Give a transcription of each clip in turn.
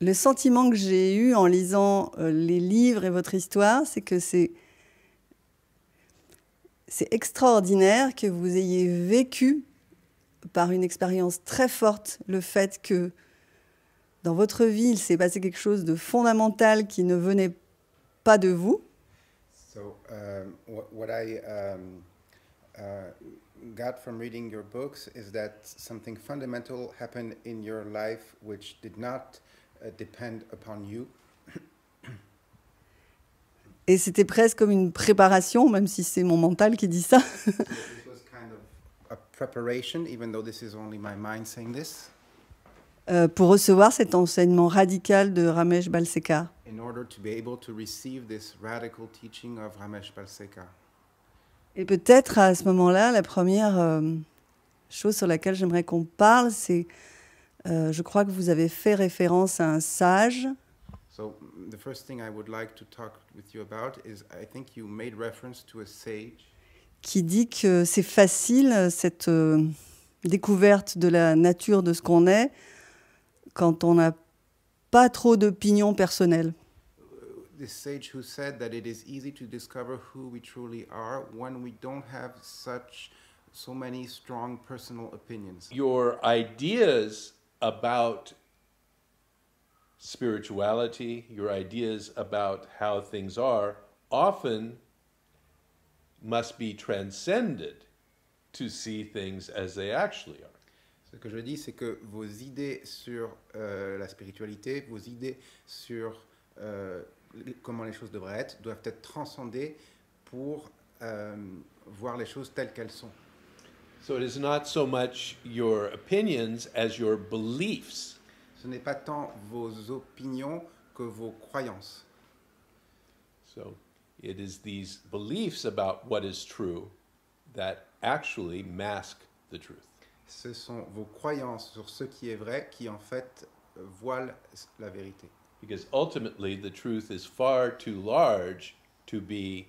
le sentiment que j'ai eu en lisant les livres et votre histoire, c'est que c'est extraordinaire que vous ayez vécu par une expérience très forte le fait que dans votre vie, il s'est passé quelque chose de fondamental qui ne venait pas de vous. So what I got from reading your books is that something fundamental happened in your life which did not depend upon you. Et c'était presque comme une préparation, même si c'est mon mental qui dit ça. So this was kind of a preparation, even though this is only my mind saying this. Pour recevoir cet enseignement radical de Ramesh Balsekar. In order to be able to receive this radical teaching of Ramesh Balsekar. Et peut-être à ce moment-là, la première chose sur laquelle j'aimerais qu'on parle, c'est, je crois que vous avez fait référence à un sage. So the first thing I would like to talk with you about is I think you made reference to a sage. Qui dit que c'est facile, cette découverte de la nature de ce qu'on est, quand on n'a pas trop d'opinion personnelle. This sage who said that it is easy to discover who we truly are when we don't have so many strong personal opinions. Your ideas about spirituality, your ideas about how things are, often must be transcended to see things as they actually are. Ce que je dis, c'est que vos idées sur la spiritualité, vos idées sur comment les choses devraient être, doivent être transcendées pour voir les choses telles qu'elles sont. So it is not so much your opinions as your beliefs. Ce n'est pas tant vos opinions que vos croyances. So it is these beliefs about what is true that actually mask the truth. Ce sont vos croyances sur ce qui est vrai qui en fait voilent la vérité. Because ultimately the truth is far too large to be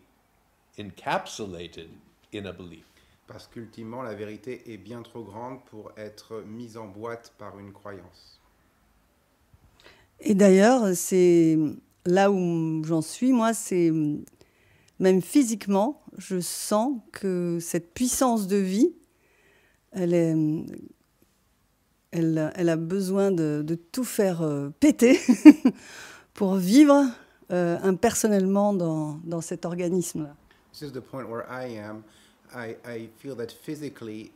encapsulated in a belief. Parce qu'ultimement, la vérité est bien trop grande pour être mise en boîte par une croyance. Et d'ailleurs, c'est là où j'en suis, moi, c'est même physiquement, je sens que cette puissance de vie, elle a besoin de tout faire péter pour vivre impersonnellement dans cet organisme-là. This is the point where I am. I feel that physically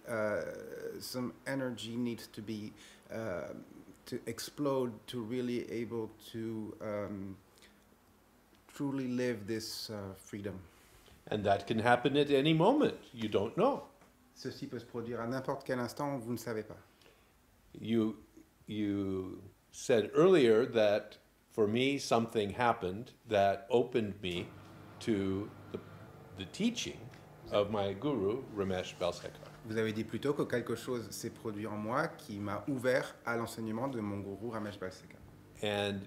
some energy needs to be to explode to really able to truly live this freedom. And that can happen at any moment. You don't know. Ceci peut se produire à n'importe quel instant, vous ne savez pas. You said earlier that for me something happened that opened me to the teaching of my guru, Ramesh Balsekar. Vous avez dit plus tôt que quelque chose s'est produit en moi qui m'a ouvert à l'enseignement de mon gourou Ramesh Balsekar. And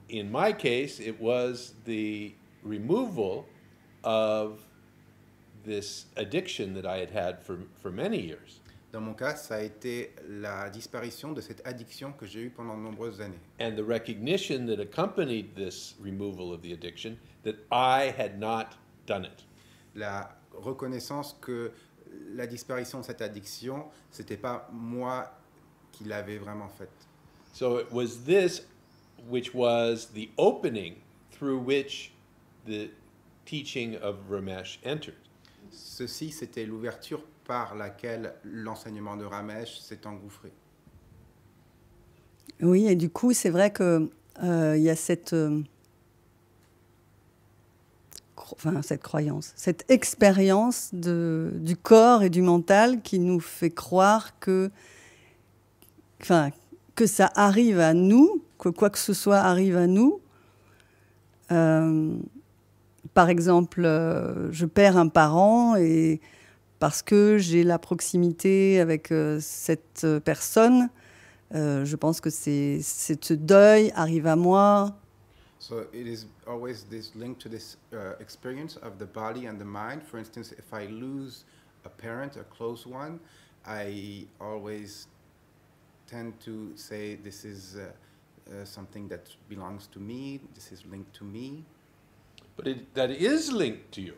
in my case, it was the removal of this addiction that I had had for many years. Dans mon cas, ça a été la disparition de cette addiction que j'ai eue pendant de nombreuses années. And the recognition that accompanied this removal of the addiction that I had not done it. La reconnaissance que la disparition de cette addiction, c'était pas moi qui l'avais vraiment faite. So it was this which was the opening through which the teaching of Ramesh entered. Ceci, c'était l'ouverture par laquelle l'enseignement de Ramesh s'est engouffré. Oui, et du coup, c'est vrai que y a cette croyance, cette expérience du corps et du mental qui nous fait croire que ça arrive à nous, que quoi que ce soit arrive à nous. Par exemple, je perds un parent et parce que j'ai la proximité avec cette personne, je pense que ce deuil arrive à moi. So it is always this link to this experience of the body and the mind. For instance, if I lose a parent, a close one, I always tend to say this is something that belongs to me, this is linked to me. But that is linked to you.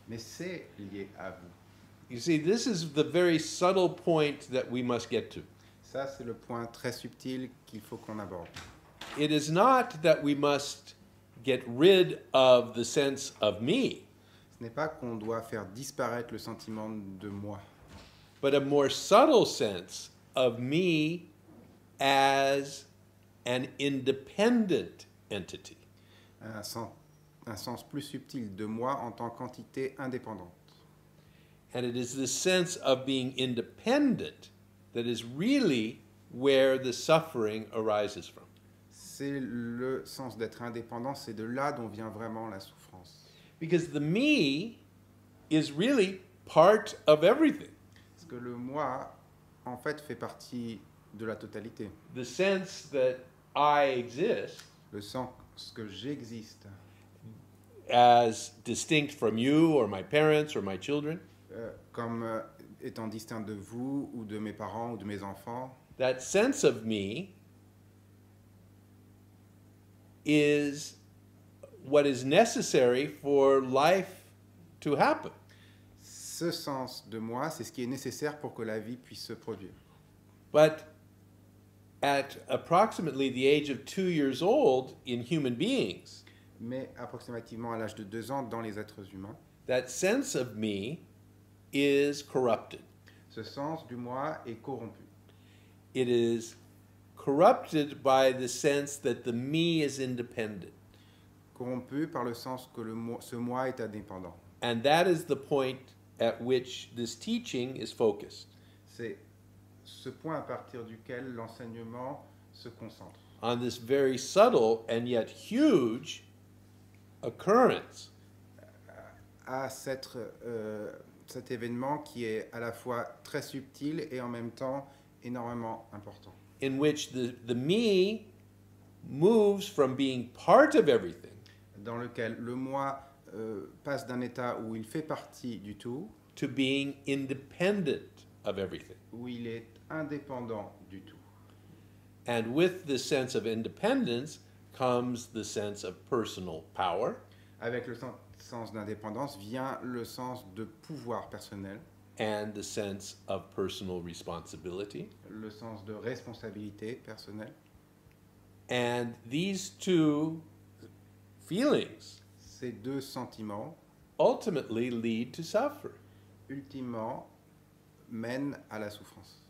Mais c'est lié à vous. You see, this is the very subtle point that we must get to. Ça, c'est le point très subtil qu'il faut qu'on aborde. It is not that we must get rid of the sense of me, Ce n'est pas qu'on doit faire disparaître le sentiment de moi, but a more subtle sense of me as an independent entity. un sens plus subtil de moi en tant qu'entité indépendante. And it is this sense of being independent that is really where the suffering arises from. C'est le sens d'être indépendant, c'est de là dont vient vraiment la souffrance. Because the me is really part of everything. Parce que le moi, en fait, fait partie de la totalité. The sense that I exist Le sens que j'existe as distinct from you or my parents or my children, comme étant distinct de vous ou de mes parents ou de mes enfants, that sense of me is what is necessary for life to happen. ce sens de moi, c'est ce qui est nécessaire pour que la vie puisse se produire. But at approximately the age of 2 years old in human beings, Mais approximativement à l'âge de 2 ans, dans les êtres humains, that sense of me is corrupted. ce sens du moi est corrompu. It is corrupted by the sense that the me is independent. Corrompu par le sens que ce moi est indépendant. And that is the point at which this teaching is focused. C'est ce point à partir duquel l'enseignement se concentre. On this very subtle and yet huge occurrence À cet événement qui est à la fois très subtil et en même temps énormément important. in which the me moves from being part of everything Dans lequel le moi passe d'un état où il fait partie du tout, to being independent of everything. où il est indépendant du tout. And with this sense of independence comes the sense of personal power Avec le sens d'indépendance vient le sens de pouvoir personnel, and the sense of personal responsibility. le sens de responsabilité personnelle. And these two feelings Ces deux sentiments, ultimately lead to suffering. ultimement, mènent à la souffrance.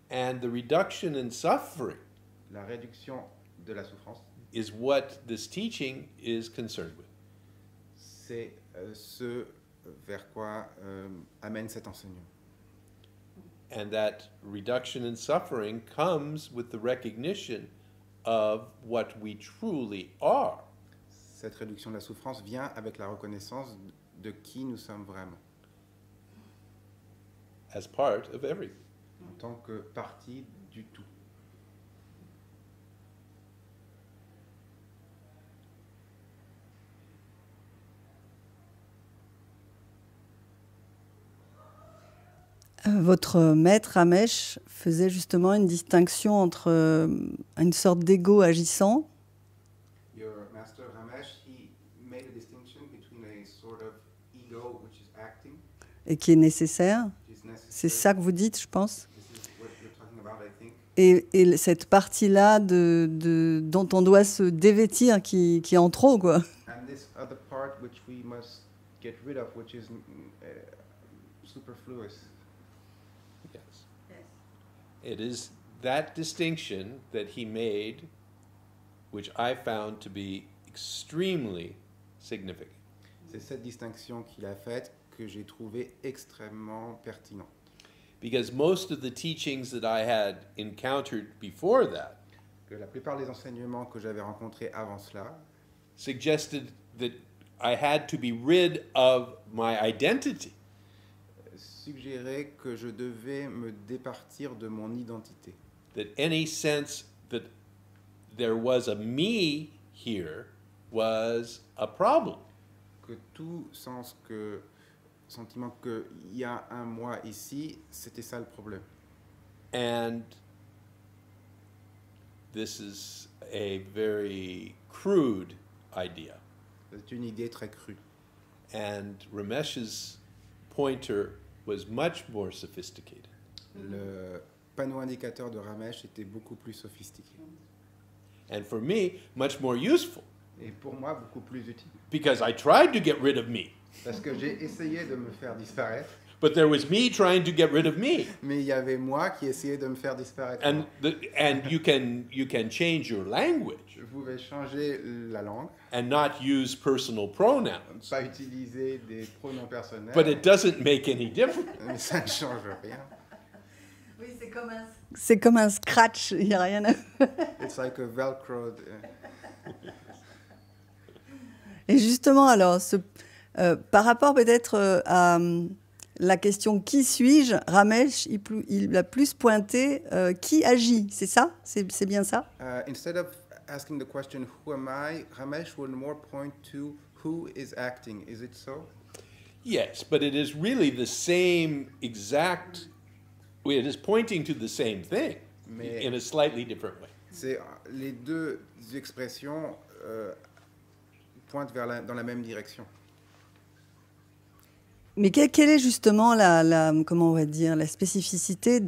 And the reduction in suffering La réduction de la souffrance, is what this teaching is concerned with. c'est ce vers quoi amène cet enseignement. And that reduction in suffering comes with the recognition of what we truly are. Cette réduction de la souffrance vient avec la reconnaissance de qui nous sommes vraiment, As part of everything. en tant que partie du tout. Votre maître, Ramesh, faisait justement une distinction entre une sorte d'ego agissant Your master Ramesh, he made a distinction between a sort of ego which is acting, et qui est nécessaire. which is necessary. C'est ça que vous dites, je pense. This is what you're talking about, I think. Et cette partie-là dont on doit se dévêtir qui est en trop, quoi. And this other part which we must get rid of, which is superfluous. Yes. It is that distinction that he made, which I found to be extremely significant. C'est cette distinction qu'il a faite que j'ai trouvée extrêmement pertinente. Because most of the teachings that I had encountered before that Que la plupart des enseignements que j'avais rencontrés avant cela suggested that I had to be rid of my identity. suggéraient que je devais me départir de mon identité. That any sense that there was a me here was a problem. Que tout sentiment qu'il y a un moi ici, c'était ça le problème. And this is a very crude idea. C'est une idée très crue. And Ramesh's pointer was much more sophisticated. Le panneau indicateur de Ramesh était beaucoup plus sophistiqué. And for me, much more useful. Et pour moi, beaucoup plus utile. Because I tried to get rid of me. Parce que j'ai essayé de me faire disparaître. But there was me trying to get rid of me. Mais il y avait moi qui essayais de me faire disparaître. And you can change your language. Je pouvais changer la langue. And not use personal pronouns. Pas utiliser des pronoms personnels. But it doesn't make any difference. Mais ça ne change rien. Oui, c'est comme un scratch, il n'y a rien à... It's like a velcro. Et justement, alors, par rapport peut-être à la question « qui suis-je ?», Ramesh, il a plus pointé « qui agit », c'est ça? C'est bien ça? Instead of asking the question « who am I?», Ramesh would more point to « who is acting?». Is it so? Yes, but it is really the same exact... It is pointing to the same thing in a slightly different way. C'est les deux expressions pointent dans la même direction. Mais quelle est justement comment on va dire, la spécificité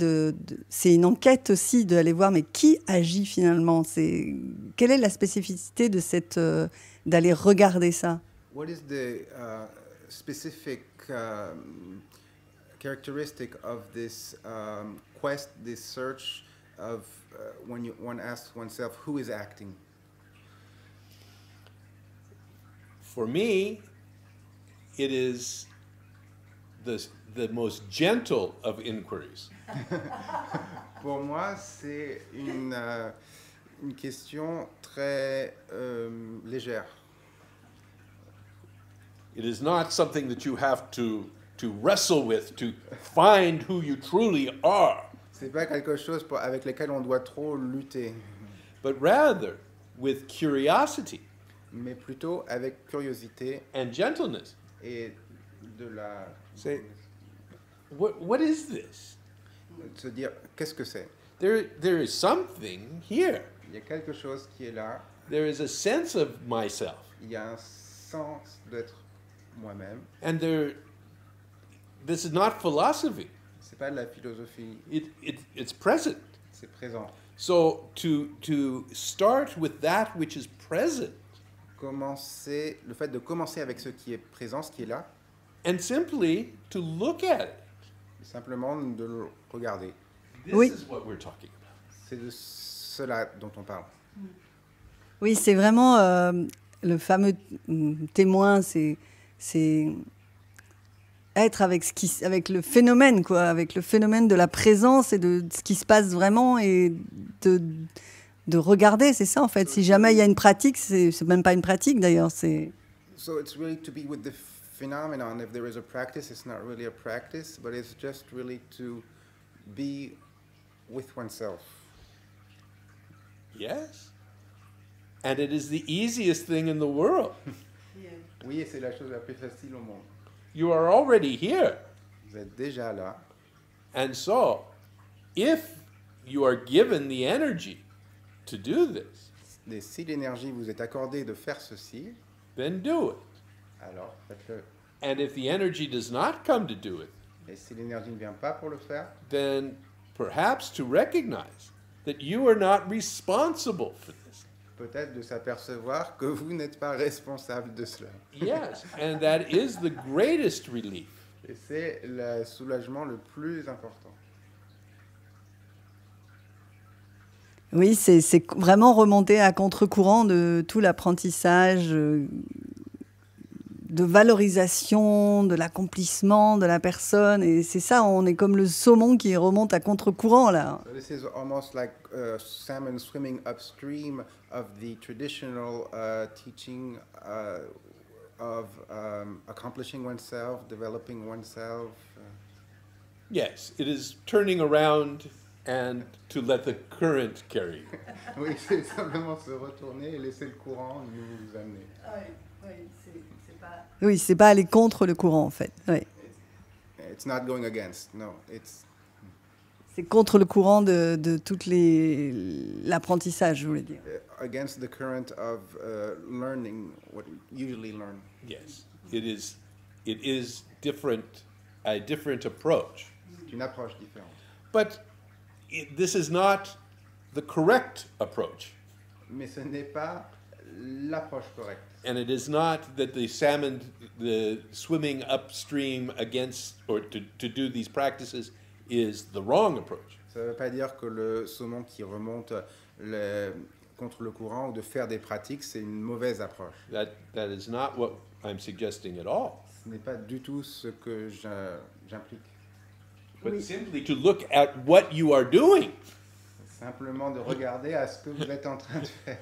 c'est une enquête aussi d'aller voir, mais qui agit finalement? Quelle est la spécificité de d'aller regarder ça? What is the specific characteristic of this quest, this search of when one asks oneself who is acting? For me, it is the most gentle of inquiries. Pour moi, c'est une question très légère. It is not something that you have to wrestle with to find who you truly are. C'est pas quelque chose avec lequel on doit trop lutter. But rather with curiosity. Mais plutôt avec curiosité and gentleness. Et de la... Say, what is this? Se dire, qu'est-ce que c'est? There is something here. Il y a quelque chose qui est là. There is a sense of myself. Il y a un sens d'être moi-même. And this is not philosophy. C'est pas de la philosophie. It's present. C'est présent. So to start with that which is present. Le fait de commencer avec ce qui est présent, ce qui est là. And simply to look at it. Simplement de le regarder. This is what we're talking about. C'est de cela dont on parle. Oui, c'est vraiment le fameux témoin, c'est être avec le phénomène, quoi, avec le phénomène de la présence et de ce qui se passe vraiment et de regarder, c'est ça en fait. Si jamais il y a une pratique, c'est même pas une pratique d'ailleurs. So it's really to be with the phenomenon. If there is a practice, it's not really a practice, but it's just really to be with oneself. Yes. And it is the easiest thing in the world. Oui, et c'est la chose la plus facile au monde. You are already here. Vous êtes déjà là. And so, if you are given the energy to do this, et si l'énergie vous est accordée de faire ceci, then do it. Alors, faites-le. And if the energy does not come to do it, et si l'énergie ne vient pas pour le faire, then perhaps to recognize that you are not responsible for this. Peut-être de s'apercevoir que vous n'êtes pas responsable de cela. Yes, and that is the greatest relief. Et c'est le soulagement le plus important. Oui, c'est vraiment remonter à contre-courant de tout l'apprentissage, de valorisation, de l'accomplissement de la personne. Et c'est ça, on est comme le saumon qui remonte à contre-courant, là. So this is almost like salmon swimming upstream of the traditional teaching of accomplishing oneself, developing oneself. Yes, it is turning around and to let the current carry you. Oui, c'est simplement se retourner et laisser le courant nous amener. Oui, c'est pas aller contre le courant, en fait. Oui. It's not going against, no. C'est contre le courant de toute l'apprentissage, je voulais dire. Against the current of learning what we usually learn. Yes, it is different, a different approach. C'est une approche différente. But this is not the correct approach. Mais ce n'est pas l'approche correcte. And it is not that the salmon, the swimming upstream against or to do these practices is the wrong approach. Ça ne veut pas dire que le saumon qui remonte contre le courant ou de faire des pratiques, c'est une mauvaise approche. That is not what I'm suggesting at all. Ce n'est pas du tout ce que j'implique. But simply to look at what you are doing. Simplement de regarder à ce que vous êtes en train de faire.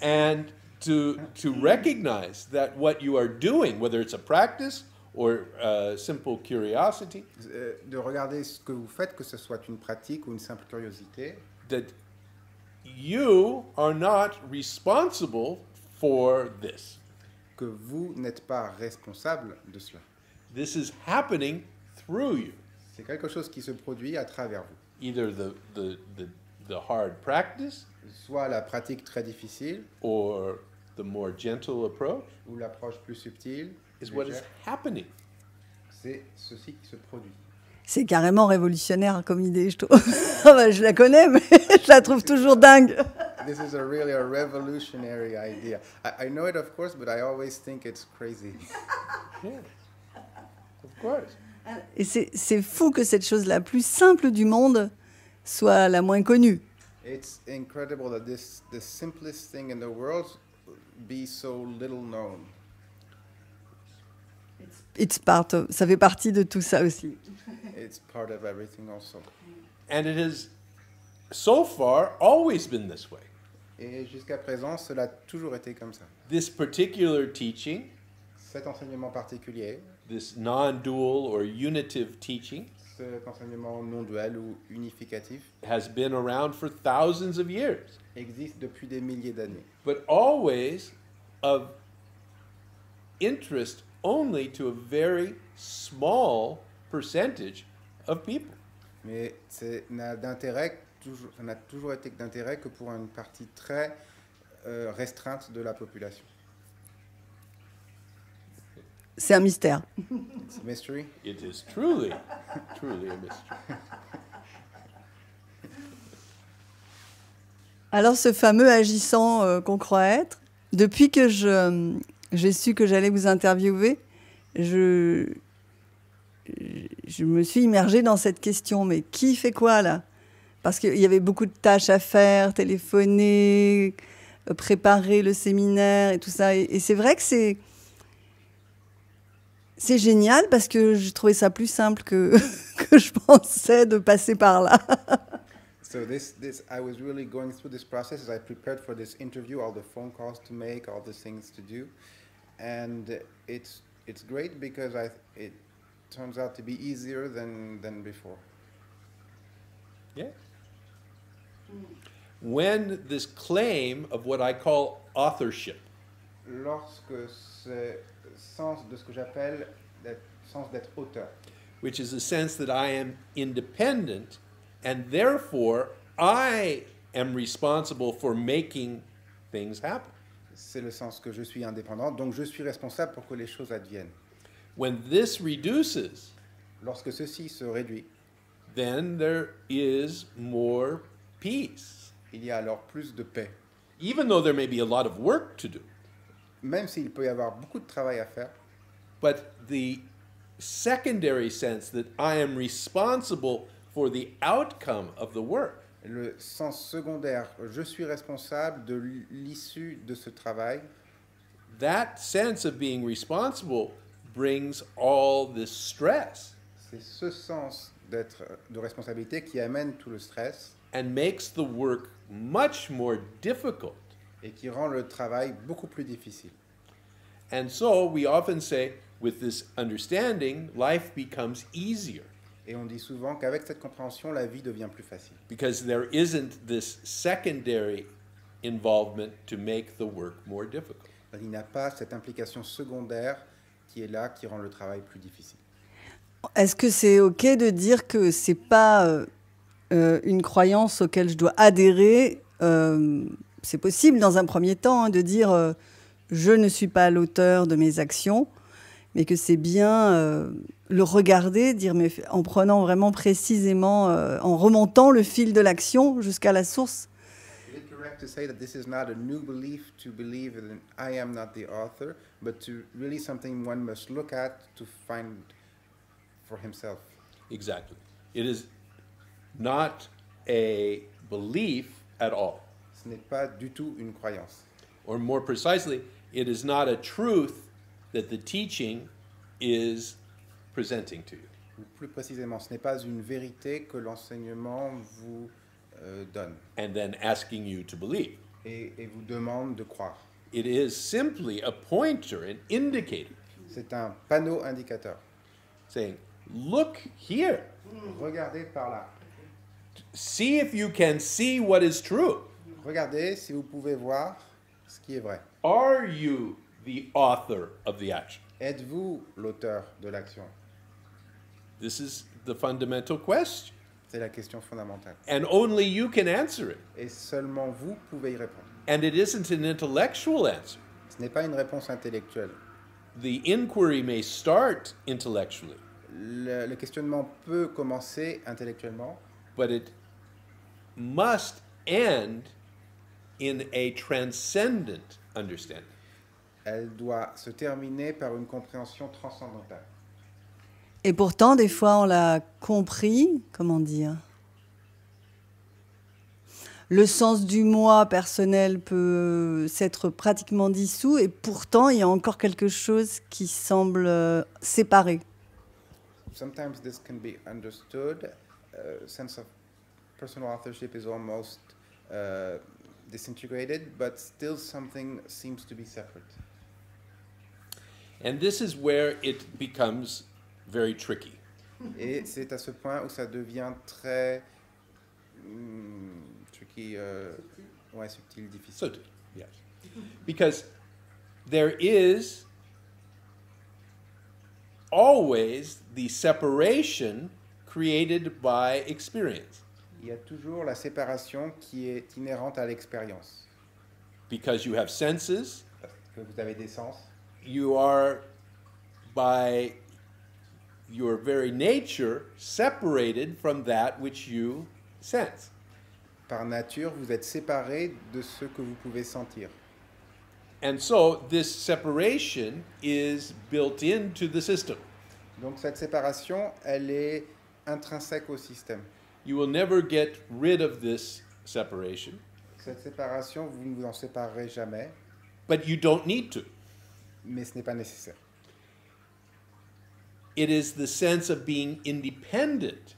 And to recognize that what you are doing, whether it's a practice or simple curiosity, De regarder ce que vous faites, que ce soit une pratique ou une simple curiosité, that you are not responsible for this. que vous n'êtes pas responsable de cela. This is happening through you. C'est quelque chose qui se produit à travers vous. Either the hard practice Soit la pratique très difficile or the more gentle approach ou l'approche plus subtile, is what is légère, happening. c'est ceci qui se produit. C'est carrément révolutionnaire comme idée, je trouve. Ah bah, je la connais, mais je la trouve toujours dingue. This is really a revolutionary idea. I know it, of course, but I always think it's crazy. Yeah, of course. Et c'est fou que cette chose la plus simple du monde soit la moins connue. It's incredible that the simplest thing in the world be so little known. Ça fait partie de tout ça aussi. It's part of everything also. And it has so far always been this way. Et jusqu'à présent, cela a toujours été comme ça. This particular teaching, Cet enseignement particulier, this non-dual or unitive teaching, cet enseignement non duel ou unificatif, has been around for thousands of years, existe depuis des milliers d'années. but always of interest only to a very small percentage of people. Mais n'a toujours été d'intérêt que pour une partie très restreinte de la population. C'est un mystère. It's a mystery. It is truly, truly a mystery. Alors ce fameux agissant qu'on croit être, depuis que j'ai su que j'allais vous interviewer, je me suis immergée dans cette question. Mais qui fait quoi là? Parce qu'il y avait beaucoup de tâches à faire, téléphoner, préparer le séminaire et tout ça. Et c'est vrai que c'est génial parce que je trouvais ça plus simple que je pensais de passer par là. So I was really going through this process as I prepared for this interview, all the phone calls to make, all the things to do, and it's great because it turns out to be easier than before. Yeah. When this claim of what I call authorship, Lorsque ce sens de ce que j'appelle le sens d'être auteur, which is the sense that I am independent and therefore I am responsible for making things happen. c'est le sens que je suis indépendant, donc je suis responsable pour que les choses adviennent. When this reduces, Lorsque ceci se réduit, then there is more peace, il y a alors plus de paix. even though there may be a lot of work to do. Même s'il peut y avoir beaucoup de travail à faire, But the secondary sense that I am responsible for the outcome of the work, le sens secondaire, je suis responsable de l'issue de ce travail, that sense of being responsible brings all this stress c'est ce sens de responsabilité qui amène tout le stress and makes the work much more difficult. et qui rend le travail beaucoup plus difficile. And so we often say, with this understanding, life becomes easier Et on dit souvent qu'avec cette compréhension, la vie devient plus facile. because there isn't this secondary involvement to make the work more difficult. Il n'y a pas cette implication secondaire qui est là, qui rend le travail plus difficile. Est-ce que c'est OK de dire que c'est pas une croyance auquel je dois adhérer. C'est possible dans un premier temps hein, de dire je ne suis pas l'auteur de mes actions, mais que c'est bien le regarder, dire mais en prenant vraiment précisément, en remontant le fil de l'action jusqu'à la source. Is it correct to say that this is not a new belief to believe that I am not the author, but to really something one must look at to find for himself? Exactly. It is not a belief at all. Ce n'est pas du tout une croyance. Or more precisely, it is not a truth that the teaching is presenting to you. Ou plus précisément, ce n'est pas une vérité que l'enseignement vous donne And then asking you to believe. et vous demande de croire. It is simply a pointer, an indicator, C'est un panneau indicateur. saying, look here. Regardez par là. See if you can see what is true. Regardez si vous pouvez voir ce qui est vrai. Are you the author of the action? Êtes-vous l'auteur de l'action? This is the fundamental question. C'est la question fondamentale. And only you can answer it. Et seulement vous pouvez y répondre. And it isn't an intellectual answer. Ce n'est pas une réponse intellectuelle. The inquiry may start intellectually, Le questionnement peut commencer intellectuellement, but it must end in a transcendent understanding. elle doit se terminer par une compréhension transcendantale. Et pourtant, des fois, on l'a compris, comment dire. Le sens du moi personnel peut s'être pratiquement dissous et pourtant, il y a encore quelque chose qui semble séparé. Sometimes this can be understood. Sense of personal authorship is almost disintegrated, but still something seems to be separate. And this is where it becomes very tricky. Et c'est à ce point où ça devient très tricky, ouais, subtil, difficile. So, yes. Because there is always the separation created by experience. Il y a toujours la séparation qui est inhérente à l'expérience. Because you have senses, Parce que vous avez des sens. you are, by your very nature, separated from that which you sense. Par nature, vous êtes séparé de ce que vous pouvez sentir. And so this separation is built into the system. Donc cette séparation, elle est intrinsèque au système. You will never get rid of this separation, Cette séparation, vous ne vous en séparerez jamais, but you don't need to. mais ce n'est pas nécessaire. It is the sense of being independent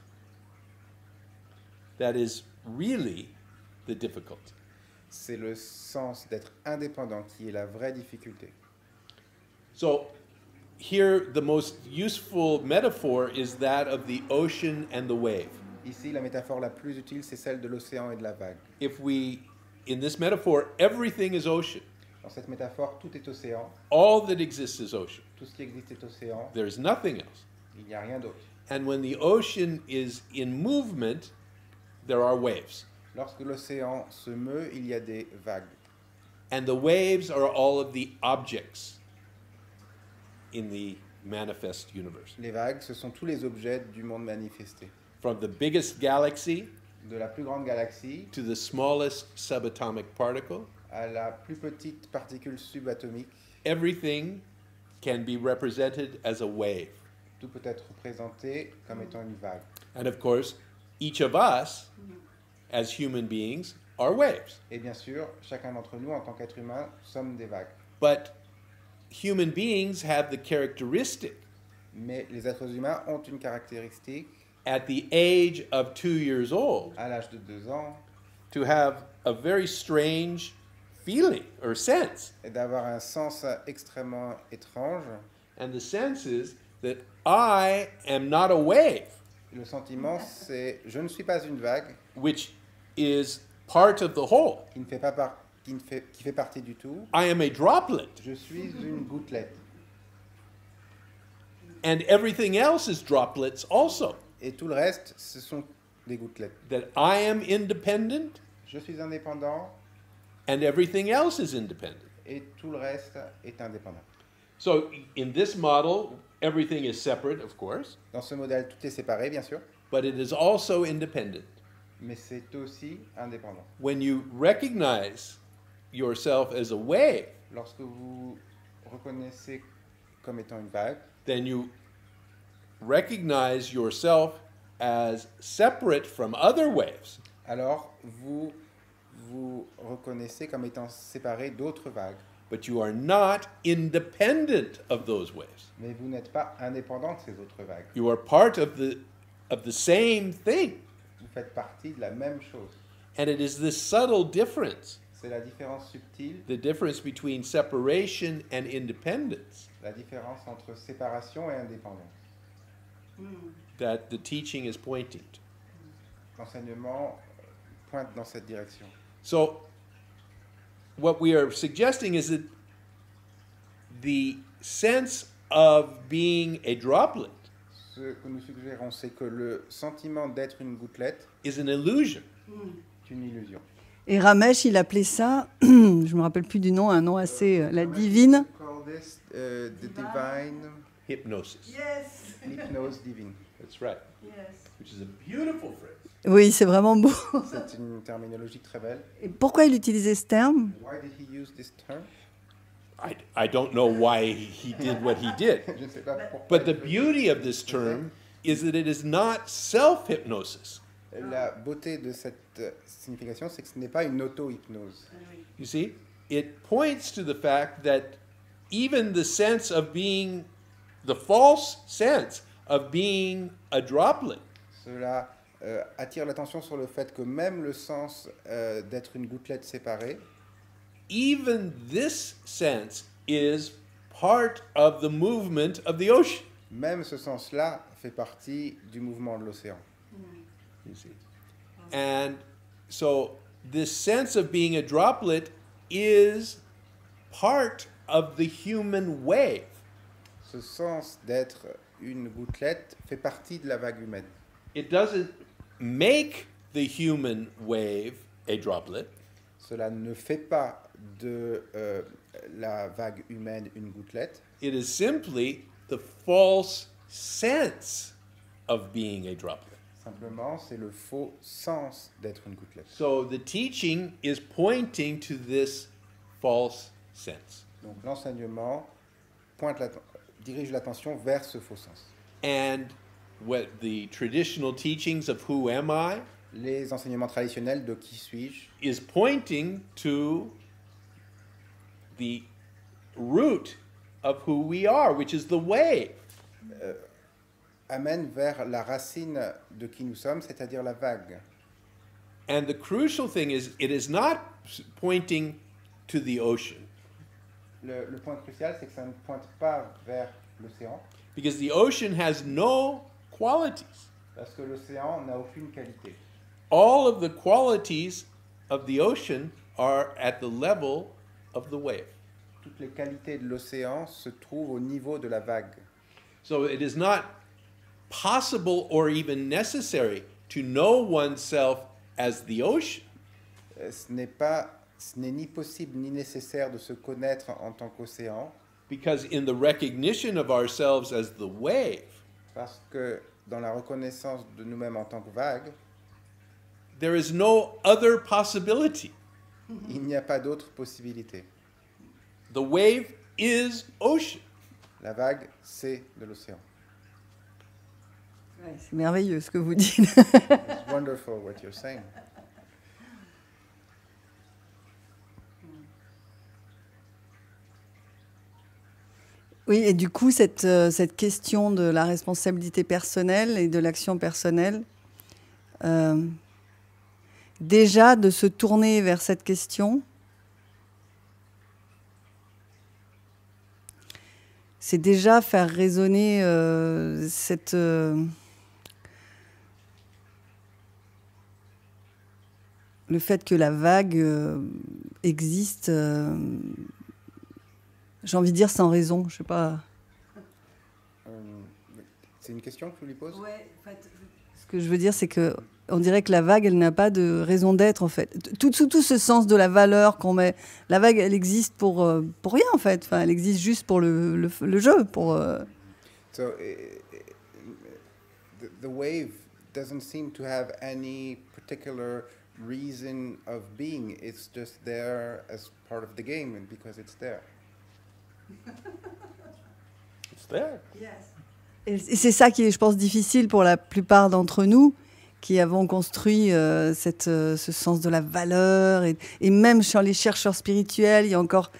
that is really the difficulty. C'est le sens d'être indépendant qui est la vraie difficulté. So here the most useful metaphor is that of the ocean and the wave. Ici, la métaphore la plus utile, c'est celle de l'océan et de la vague. If we, in this metaphor, everything is ocean. Dans cette métaphore, tout est océan. All that exists is ocean. Tout ce qui existe est océan. There's nothing else. Il n'y a rien d'autre. And when the ocean is in movement, there are waves. Lorsque l'océan se meut, il y a des vagues. And the waves are all of the objects in the manifest universe. Les vagues, ce sont tous les objets du monde manifesté. From the biggest galaxy De la plus grande galaxie to the smallest subatomic particle, à la plus petite particule subatomique, everything can be represented as a wave. tout peut être représenté comme étant une vague. And of course, each of us, as human beings, are waves. Et bien sûr, chacun d'entre nous, en tant qu'être humain, sommes des vagues. But human beings have the characteristic Mais les êtres humains ont une caractéristique, at the age of 2 years old à l'âge de 2 ans, to have a very strange feeling or sense. et d'avoir un sens extrêmement étrange. And the sense is that I am not a wave, Le sentiment, c'est « je ne suis pas une vague which is part of the whole. qui fait partie du tout, I am a droplet, je suis une gouttelette. and everything else is droplets also. Et tout le reste, ce sont des gouttelettes. that I am independent Je suis indépendant and everything else is independent. et tout le reste est indépendant. So in this model, everything is separate, of course, Dans ce modèle, tout est séparé, bien sûr, but it is also independent. mais c'est aussi indépendant. When you recognize yourself as a wave, Lorsque vous reconnaissez comme étant une vague, then you recognize yourself as separate from other waves. alors vous vous reconnaissez comme étant séparé d'autres vagues. But you are not independent of those waves. Mais vous n'êtes pas indépendant de ces autres vagues. You are part of the same thing. Vous faites partie de la même chose. And it is this subtle difference, C'est la différence subtile, the difference between separation and independence, la différence entre séparation et indépendance. that the teaching is pointing to. L'enseignement pointe dans cette direction. So, what we are suggesting is that the sense of being a droplet Ce que nous suggérons, c'est que le sentiment d'être une gouttelette is an illusion. est une illusion. Et Ramesh, il appelait ça, je ne me rappelle plus du nom, un nom assez... la divine. Call this, the divine Hypnosis. Yes. hypnose divine. That's right. Which is a beautiful phrase. Oui, c'est vraiment beau. C'est une terminologie très belle. Et pourquoi il utilisait ce terme? Why did he use this term? I don't know why he did what he did. Je ne sais pas pourquoi. But the beauty of this term is that it is not self-hypnosis. La beauté de cette signification, c'est que ce n'est pas une auto-hypnose. You see? It points to the fact that even the sense of being, the false sense of being a droplet, Cela attire l'attention sur le fait que même le sens d'être une gouttelette séparée, even this sense is part of the movement of the ocean. même ce sens-là fait partie du mouvement de l'océan. You see? And so this sense of being a droplet is part of the human wave. Ce sens d'être une gouttelette fait partie de la vague humaine. It doesn't make the human wave a droplet. Cela ne fait pas de la vague humaine une gouttelette. It is simply the false sense of being a droplet. Simplement, c'est le faux sens d'être une gouttelette. So the teaching is pointing to this false sense. Donc l'enseignement dirige l'attention vers ce faux sens. And what the traditional teachings of who am I Les enseignements traditionnels de qui suis-je is pointing to the root of who we are, which is the wave. amène vers la racine de qui nous sommes, c'est-à-dire la vague. And the crucial thing is, it is not pointing to the ocean, Le point crucial, c'est que ça ne pointe pas vers l'océan, because the ocean has no qualities. parce que l'océan n'a aucune qualité. All of the qualities of the ocean are at the level of the wave. Toutes les qualités de l'océan se trouvent au niveau de la vague. So it is not possible or even necessary to know oneself as the ocean, Ce n'est ni possible ni nécessaire de se connaître en tant qu'océan, because in the recognition of ourselves as the wave, parce que dans la reconnaissance de nous-mêmes en tant que vague, there is no other possibility. il n'y a pas d'autre possibilité. The wave is ocean. La vague, c'est de l'océan. Ouais, c'est merveilleux ce que vous dites. It's wonderful what you're saying. Oui, et du coup, cette question de la responsabilité personnelle et de l'action personnelle, déjà de se tourner vers cette question, c'est déjà faire résonner le fait que la vague existe, j'ai envie de dire sans raison, je sais pas. C'est une question que je lui pose? Ouais, que je veux dire, c'est que on dirait que la vague, elle n'a pas de raison d'être, en fait. Tout ce sens de la valeur qu'on met... La vague, elle existe pour rien, en fait. Enfin, elle existe juste pour le jeu, pour... So the wave doesn't seem to have any particular reason of being. It's just there as part of the game and because it's there. It's there. Et c'est ça qui est, je pense, difficile pour la plupart d'entre nous, qui avons construit ce sens de la valeur. Et même chez les chercheurs spirituels, il y a encore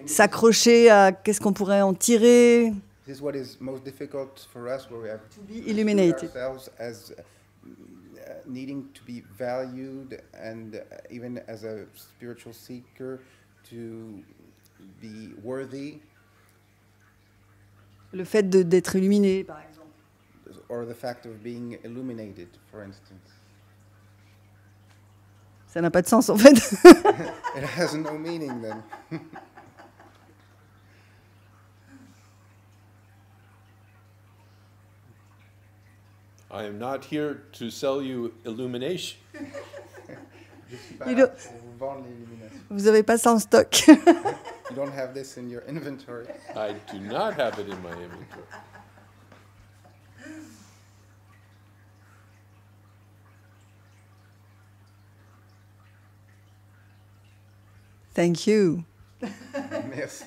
s'accrocher à qu'est-ce qu'on pourrait en tirer. This is what is most difficult for us, where we have To be illuminated. ourselves as needing to be valued, and even as a spiritual seeker, to be worthy. Le fait d'être illuminé, par exemple. Or the fact of being illuminated, for instance. Ça n'a pas de sens, en fait. It has no meaning then. I am not here to sell you illumination. Vous n'avez pas ça en stock. You don't have this in your inventory. I do not have it in my inventory. Thank you. Merci.